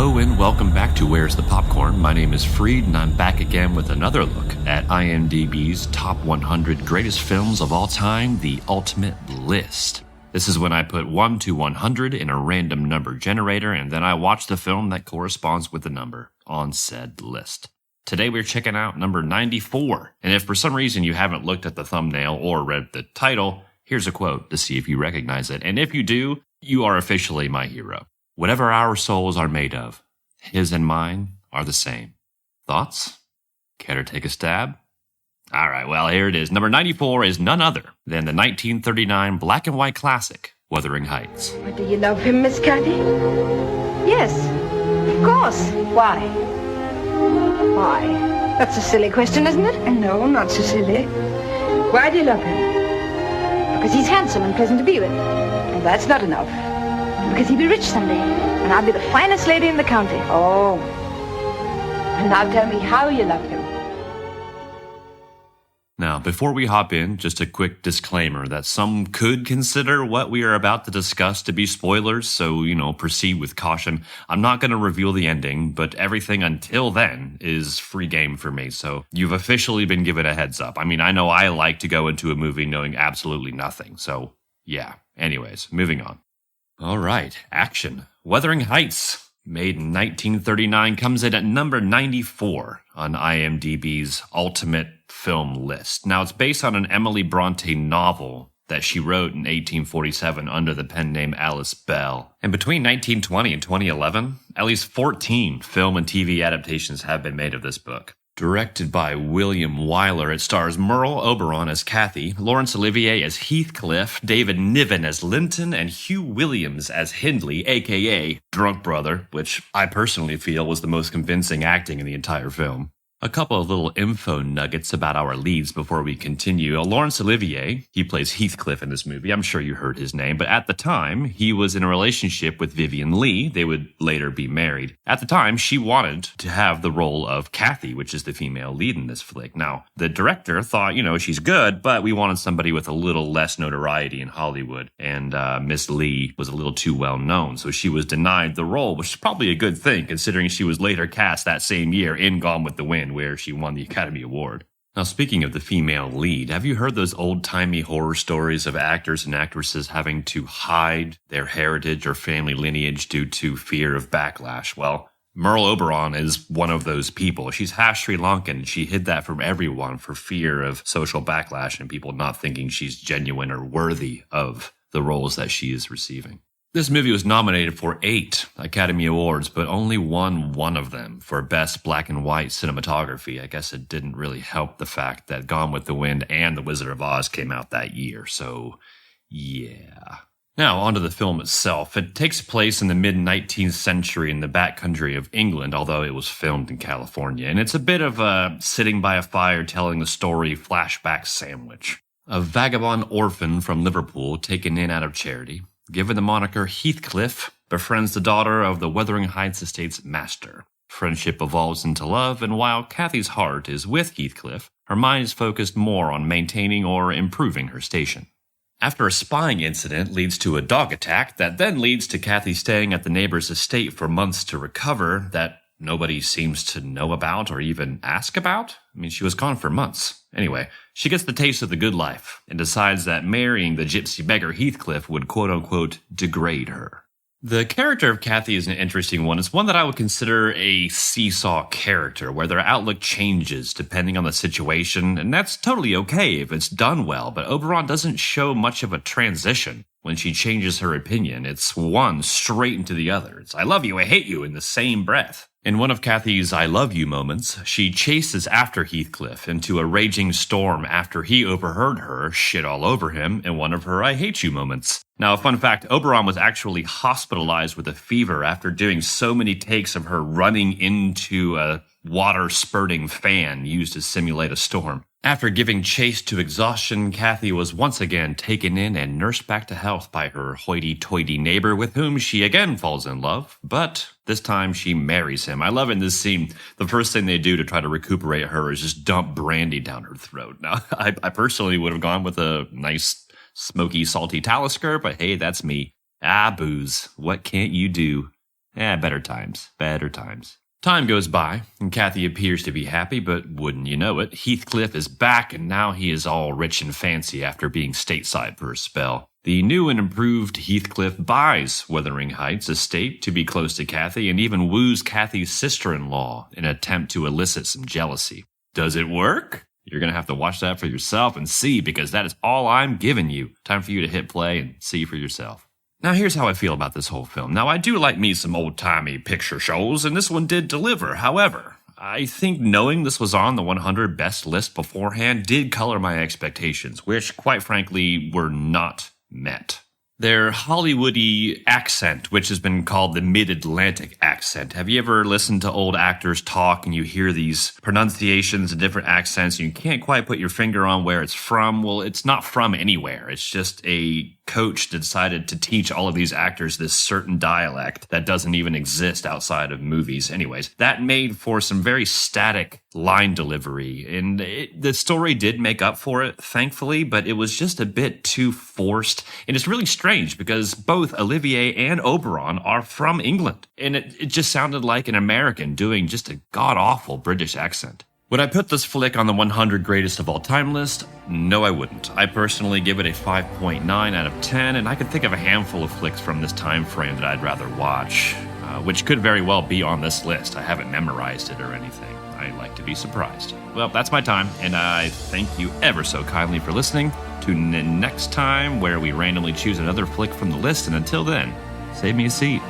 Hello and welcome back to Where's the Popcorn? My name is Freed and I'm back again with another look at IMDB's top 100 greatest films of all time, the ultimate list. This is when I put 1 to 100 in a random number generator and then I watch the film that corresponds with the number on said list. Today we're checking out number 94, and if for some reason you haven't looked at the thumbnail or read the title, here's a quote to see if you recognize it, and if you do, you are officially my hero. Whatever our souls are made of, his and mine are the same. Thoughts? Care to take a stab? Alright, well, here it is. Number 94 is none other than the 1939 black and white classic, Wuthering Heights. But do you love him, Miss Cathy? Yes, of course. Why? Why? That's a silly question, isn't it? No, not so silly. Why do you love him? Because he's handsome and pleasant to be with. And that's not enough. Because he'll be rich someday, and I'll be the finest lady in the county. Oh. And now tell me how you love him. Now, before we hop in, just a quick disclaimer that some could consider what we are about to discuss to be spoilers, so, proceed with caution. I'm not going to reveal the ending, but everything until then is free game for me, so you've officially been given a heads up. I mean, I know I like to go into a movie knowing absolutely nothing, so yeah. Anyways, moving on. All right, action. Wuthering Heights, made in 1939, comes in at number 94 on IMDb's Ultimate Film List. Now, it's based on an Emily Bronte novel that she wrote in 1847 under the pen name Alice Bell. And between 1920 and 2011, at least 14 film and TV adaptations have been made of this book. Directed by William Wyler, it stars Merle Oberon as Cathy, Laurence Olivier as Heathcliff, David Niven as Linton, and Hugh Williams as Hindley, a.k.a. Drunk Brother, which I personally feel was the most convincing acting in the entire film. A couple of little info nuggets about our leads before we continue. Laurence Olivier, he plays Heathcliff in this movie. I'm sure you heard his name, but at the time, he was in a relationship with Vivien Leigh. They would later be married. At the time, she wanted to have the role of Cathy, which is the female lead in this flick. Now, the director thought, she's good, but we wanted somebody with a little less notoriety in Hollywood. And Miss Leigh was a little too well known, so she was denied the role, which is probably a good thing, considering she was later cast that same year in Gone with the Wind, where she won the Academy Award. Now, speaking of the female lead, have you heard those old-timey horror stories of actors and actresses having to hide their heritage or family lineage due to fear of backlash? Well, Merle Oberon is one of those people. She's half Sri Lankan, and she hid that from everyone for fear of social backlash and people not thinking she's genuine or worthy of the roles that she is receiving. This movie was nominated for 8 Academy Awards, but only won one of them for Best Black and White Cinematography. I guess it didn't really help the fact that Gone with the Wind and The Wizard of Oz came out that year, so yeah. Now, onto the film itself. It takes place in the mid-19th century in the backcountry of England, although it was filmed in California, and it's a bit of a sitting by a fire telling the story flashback sandwich. A vagabond orphan from Liverpool taken in out of charity, given the moniker Heathcliff, befriends the daughter of the Wuthering Heights estate's master. Friendship evolves into love, and while Cathy's heart is with Heathcliff, her mind is focused more on maintaining or improving her station. After a spying incident leads to a dog attack that then leads to Cathy staying at the neighbor's estate for months to recover, that nobody seems to know about or even ask about. I mean, she was gone for months. Anyway, she gets the taste of the good life and decides that marrying the gypsy beggar Heathcliff would quote-unquote degrade her. The character of Cathy is an interesting one. It's one that I would consider a seesaw character, where their outlook changes depending on the situation, and that's totally okay if it's done well, but Oberon doesn't show much of a transition when she changes her opinion. It's one straight into the other. It's I love you, I hate you in the same breath. In one of Cathy's I love you moments, she chases after Heathcliff into a raging storm after he overheard her shit all over him in one of her I hate you moments. Now, a fun fact, Oberon was actually hospitalized with a fever after doing so many takes of her running into a water-spurting fan used to simulate a storm. After giving chase to exhaustion, Cathy was once again taken in and nursed back to health by her hoity-toity neighbor with whom she again falls in love, but this time she marries him. I love in this scene, the first thing they do to try to recuperate her is just dump brandy down her throat. Now, I personally would have gone with a nice, smoky, salty Talisker, but hey, that's me. Ah, booze. What can't you do? Better times. Better times. Time goes by, and Kathy appears to be happy, but wouldn't you know it, Heathcliff is back, and now he is all rich and fancy after being stateside for a spell. The new and improved Heathcliff buys Wuthering Heights estate to be close to Kathy, and even woos Kathy's sister-in-law in an attempt to elicit some jealousy. Does it work? You're going to have to watch that for yourself and see, because that is all I'm giving you. Time for you to hit play and see for yourself. Now, here's how I feel about this whole film. Now, I do like me some old-timey picture shows, and this one did deliver. However, I think knowing this was on the 100 best list beforehand did color my expectations, which, quite frankly, were not met. Their Hollywoody accent, which has been called the mid-Atlantic accent. Have you ever listened to old actors talk and you hear these pronunciations and different accents and you can't quite put your finger on where it's from? Well, it's not from anywhere. It's just a coach decided to teach all of these actors this certain dialect that doesn't even exist outside of movies. Anyways, that made for some very static line delivery, and the story did make up for it, thankfully, but it was just a bit too forced. And it's really strange because both Olivier and Oberon are from England, and it just sounded like an American doing just a god-awful British accent. Would I put this flick on the 100 greatest of all time list? No, I wouldn't. I personally give it a 5.9 out of 10, and I could think of a handful of flicks from this time frame that I'd rather watch, which could very well be on this list. I haven't memorized it or anything. I like to be surprised. Well, that's my time, and I thank you ever so kindly for listening. Tune in next time where we randomly choose another flick from the list, and until then, save me a seat.